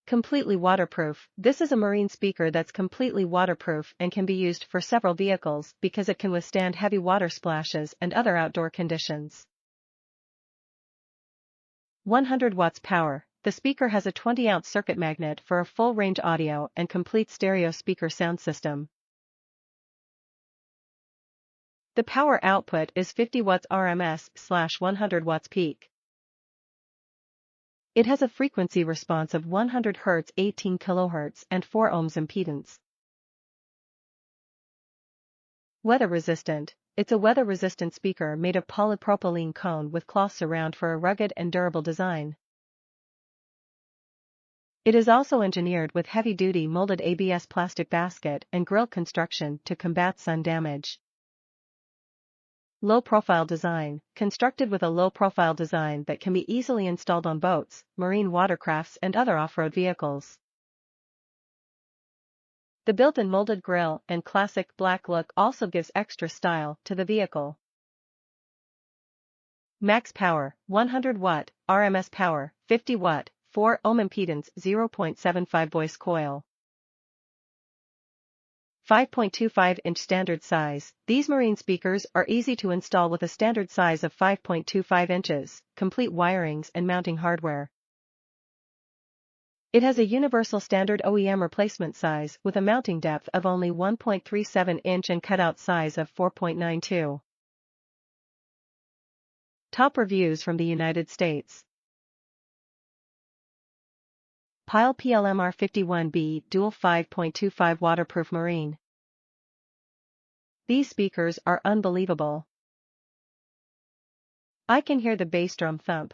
Completely waterproof. This is a marine speaker that's completely waterproof and can be used for several vehicles because it can withstand heavy water splashes and other outdoor conditions. 100 watts power. The speaker has a 20-ounce circuit magnet for a full-range audio and complete stereo speaker sound system. The power output is 50 watts RMS/100 watts peak. It has a frequency response of 100 Hz, 18 kHz, and 4 ohms impedance. Weather resistant. It's a weather-resistant speaker made of polypropylene cone with cloth surround for a rugged and durable design. It is also engineered with heavy-duty molded ABS plastic basket and grille construction to combat sun damage. Low-profile design. Constructed with a low-profile design that can be easily installed on boats, marine watercrafts and other off-road vehicles. The built-in molded grille and classic black look also gives extra style to the vehicle. Max power, 100 watt, RMS power, 50 watt, 4 ohm impedance, 0.75 voice coil. 5.25-inch standard size. These marine speakers are easy to install with a standard size of 5.25 inches, complete wirings and mounting hardware. It has a universal standard OEM replacement size with a mounting depth of only 1.37 inch and cutout size of 4.92. Top reviews from the United States. Pyle PLMR51B Dual 5.25 Waterproof Marine. These speakers are unbelievable. I can hear the bass drum thump.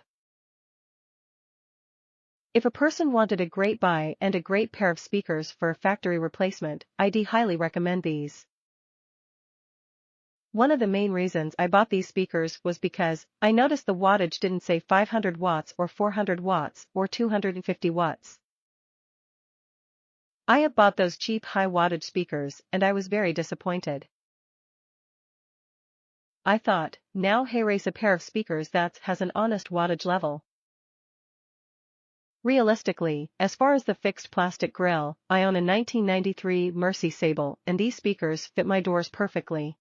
If a person wanted a great buy and a great pair of speakers for a factory replacement, I'd highly recommend these. One of the main reasons I bought these speakers was because I noticed the wattage didn't say 500 watts or 400 watts or 250 watts. I have bought those cheap high wattage speakers and I was very disappointed. I thought, now hey race a pair of speakers that has an honest wattage level. Realistically, as far as the fixed plastic grille, I own a 1993 Mercy Sable and these speakers fit my doors perfectly.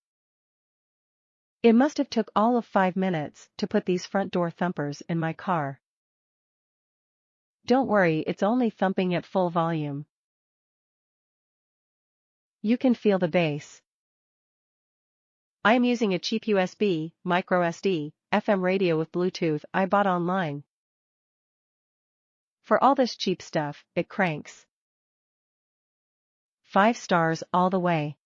It must have took all of 5 minutes to put these front door thumpers in my car. Don't worry, it's only thumping at full volume. You can feel the bass. I am using a cheap USB, microSD, FM radio with Bluetooth I bought online. For all this cheap stuff, it cranks. 5 stars all the way.